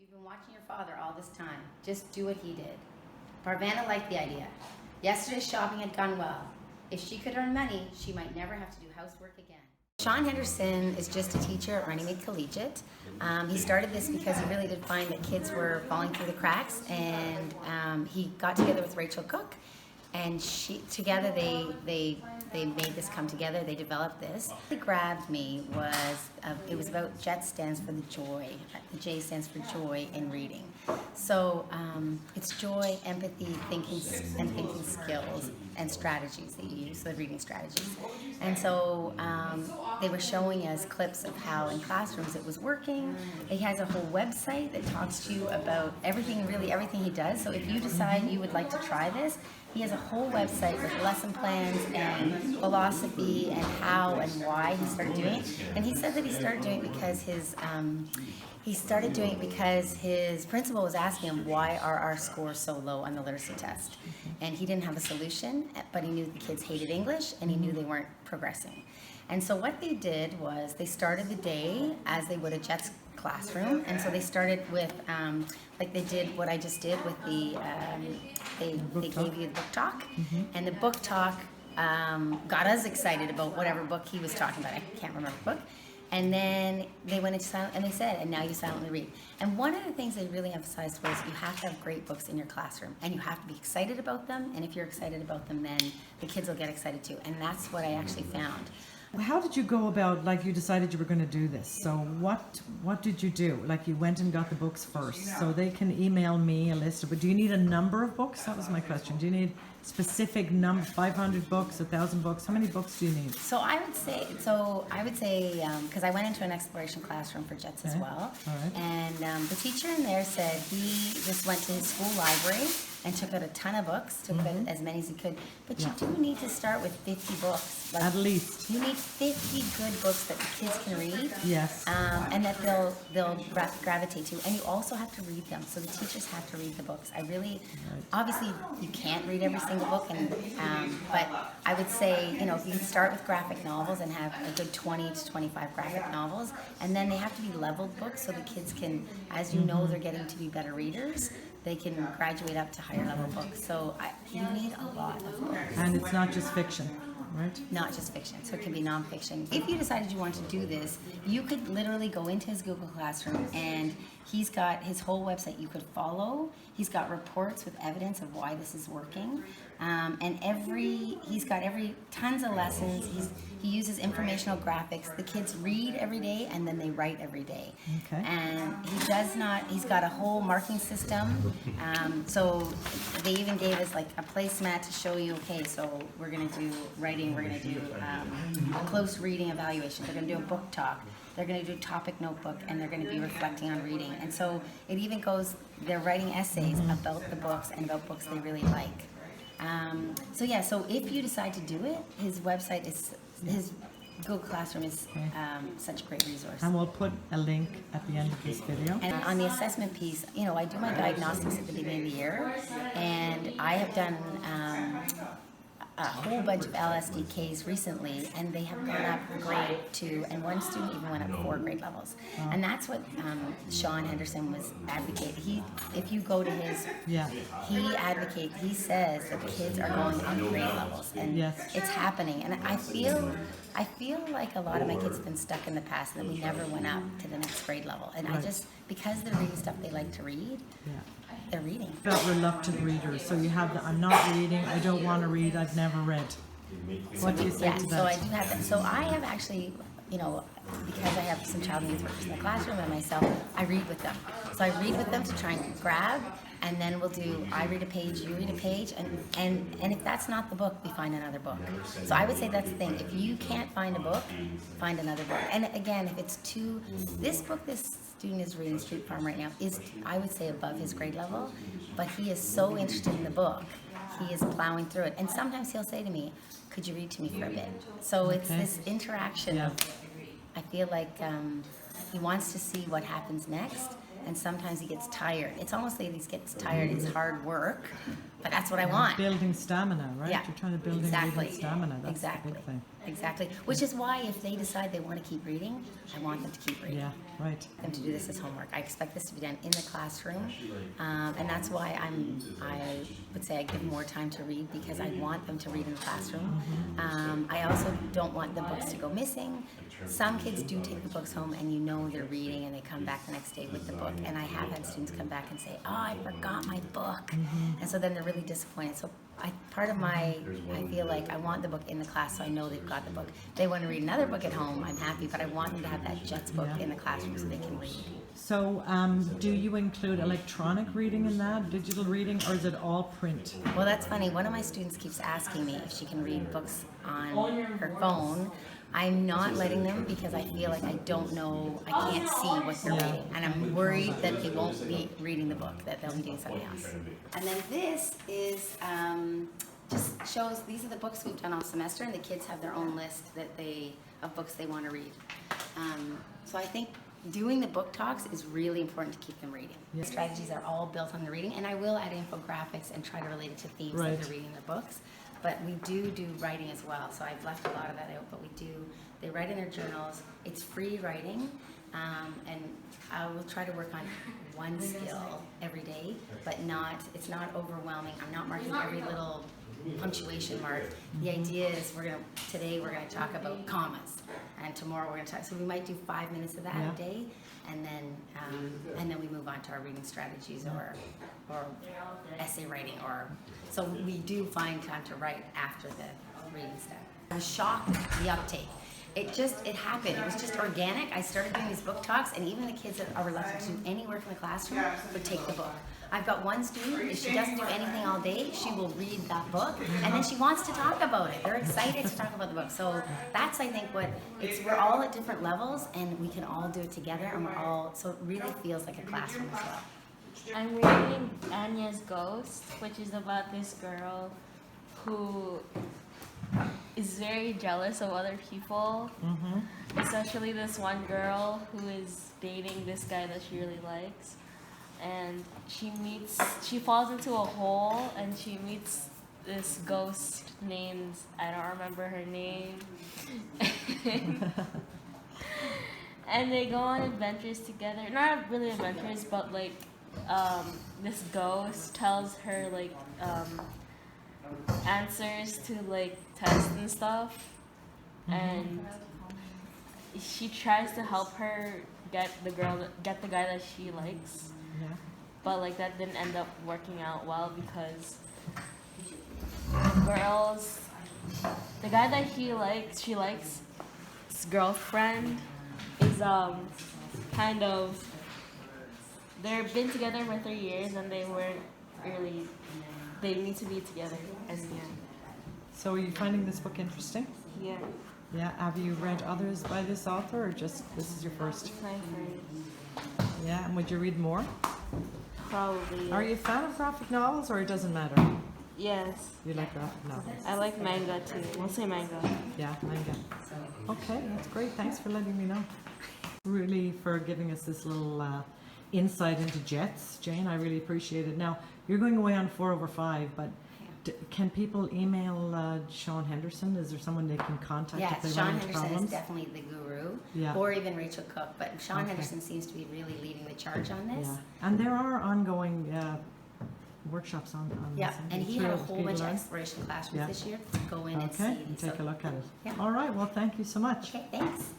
You've been watching your father all this time. Just do what he did. Parvana liked the idea. Yesterday's shopping had gone well. If she could earn money, she might never have to do housework again. Sean Henderson is just a teacher at Runnymede Collegiate. He started this because he really did find that kids were falling through the cracks, and he got together with Rachel Cook, and together they made this come together. They developed this. What grabbed me was it was about Jets stands for the joy. The J stands for joy in reading. So it's joy, empathy, thinking skills, and strategies that you use, the reading strategies. And so they were showing us clips of how in classrooms it was working. He has a whole website that talks to you about everything, really everything he does. So if you decide you would like to try this, he has a whole website with lesson plans and philosophy and how and why he started doing it. And he said that he started doing it because his principal was asking him, why are our scores so low on the literacy test? And he didn't have a solution, but he knew the kids hated English and he knew they weren't progressing. And so what they did was they started the day as they would a Jets classroom. And so they started with, like they did what I just did with the, they gave you the book talk. And the book talk got us excited about whatever book he was talking about. I can't remember the book. And then they went into silent, and they said, and now you silently read. And one of the things they really emphasized was you have to have great books in your classroom, and you have to be excited about them, and if you're excited about them, then the kids will get excited too. And that's what I actually found. How did you go about, like you decided you were going to do this? So what did you do? Like you went and got the books first, so they can email me a list of, but do you need a number of books? That was my question. Do you need specific number, 500 books, 1,000 books? How many books do you need? So I would say, because I went into an exploration classroom for Jets as well. All right. And the teacher in there said he just went to his school library and took out a ton of books, took out as many as he could. But you do need to start with 50 books. Like, at least. You need 50 good books that the kids can read. Yes. And that they'll gravitate to. And you also have to read them. So the teachers have to read the books. Obviously you can't read every single book, but I would say, you know, you can start with graphic novels and have a good 20 to 25 graphic novels. And then they have to be leveled books so the kids can, as you know, they're getting to be better readers. They can graduate up to higher level books. So you need a lot of books. And it's not just fiction, right? Not just fiction, so it can be nonfiction. If you decided you want to do this, you could literally go into his Google Classroom, and he's got his whole website you could follow. He's got reports with evidence of why this is working. And he's got tons of lessons. He uses informational graphics. The kids read every day and then they write every day. Okay. And he's got a whole marking system. So they even gave us like a placemat to show you, okay, so we're gonna do writing, we're gonna do a close reading evaluation, they're gonna do a book talk, they're going to do a topic notebook, and they're going to be reflecting on reading. And so it even goes, they're writing essays about the books and about books they really like. So if you decide to do it, his website is, his Google Classroom is such a great resource. And we'll put a link at the end of this video. And on the assessment piece, you know, I do my diagnostics at the beginning of the year, and I have done a whole bunch of LSDKs recently, and they have gone up grade 2, and one student even went up 4 grade levels. And that's what Sean Henderson was advocating. If you go to his, he says that the kids are going up grade levels, and it's happening. And I feel like a lot of my kids have been stuck in the past, and that we never went up to the next grade level. And because they're reading stuff they like to read, they're reading. About reluctant readers. So you have the, I'm not reading, I don't want to read, I've never read. What do you say to that? So I do have that. So I have actually, you know, because I have some child needs workers in the classroom and myself, I read with them. So I read with them to try and grab, and then we'll do, I read a page, you read a page, and if that's not the book, we find another book. So I would say that's the thing. If you can't find a book, find another book. And again, if it's this book this student is reading, Street Farm, right now, is, I would say, above his grade level, but he is so interested in the book, he is plowing through it. And sometimes he'll say to me, could you read to me for a bit? So it's this interaction of, I feel like he wants to see what happens next, and sometimes he gets tired. It's almost like he gets tired, it's hard work, but that's what I want. Building stamina, right? Yeah, You're trying to build exactly. reading stamina. That's Exactly. the big thing. Exactly. Which is why if they decide they want to keep reading, I want them to keep reading. Yeah, right. Them to do this as homework. I expect this to be done in the classroom, and that's why I would say I give more time to read, because I want them to read in the classroom. I also don't want the books to go missing. Some kids do take the books home and you know they're reading and they come back the next day with the book, and I have had students come back and say, oh, I forgot my book, and so then they're really disappointed. So I feel like I want the book in the class so I know they've got the book. If they want to read another book at home, I'm happy, but I want them to have that Jets book in the classroom so they can read. So do you include electronic reading in that, digital reading, or is it all print? Well, that's funny. One of my students keeps asking me if she can read books on her phone. I'm not letting them because I feel like I don't know, I can't see what they're reading. And I'm worried that they won't be reading the book, that they'll be doing something else. And then this is, just shows, these are the books we've done all semester, and the kids have their own list of books they want to read. So I think doing the book talks is really important to keep them reading. The strategies are all built on the reading, and I will add infographics and try to relate it to themes that they're reading in their books. But we do writing as well, so I've left a lot of that out, but they write in their journals. It's free writing, and I will try to work on one skill every day, but it's not overwhelming. I'm not marking every little punctuation mark. The idea is today we're gonna talk about commas, and tomorrow we're gonna talk, so we might do 5 minutes of that a day, and then we move on to our reading strategies or essay writing, so we do find time to write after the reading step. I was shocked at the uptake. It happened. It was just organic. I started doing these book talks, and even the kids that are reluctant to do any work in the classroom would take the book. I've got one student, if she doesn't do anything all day, she will read that book, and then she wants to talk about it. They're excited to talk about the book. So that's, I think, we're all at different levels, and we can all do it together, and so it really feels like a classroom as well. I'm reading Anya's Ghost, which is about this girl who is very jealous of other people, especially this one girl who is dating this guy that she really likes, and she falls into a hole and she meets this ghost named, I don't remember her name, and they go on adventures together. Not really adventures, but like this ghost tells her like answers to like tests and stuff, and she tries to help her get the guy that she likes, but like that didn't end up working out well, because the guy that she likes, his girlfriend is kind of, they've been together for 3 years and they need to be together at the end. So are you finding this book interesting? Yeah. Yeah, have you read others by this author, or just this is your first? It's my first. Yeah, and would you read more? Probably. Are you a fan of graphic novels, or it doesn't matter? Yes. You like graphic novels? I like manga too. Mostly manga. Yeah, manga. Okay, that's great. Thanks for letting me know. Really, for giving us this little insight into Jets, Jane. I really appreciate it. Now, you're going away on 4/5, but can people email Sean Henderson? Is there someone they can contact if they Sean run into Henderson problems? is definitely the guru, or even Rachel Cook, but Sean Henderson seems to be really leading the charge on this. Yeah, and there are ongoing workshops on this. And he had a whole bunch of exploration classrooms this year to go in and see. Okay, and take a look at it. Yeah. All right, well, thank you so much. Okay, thanks.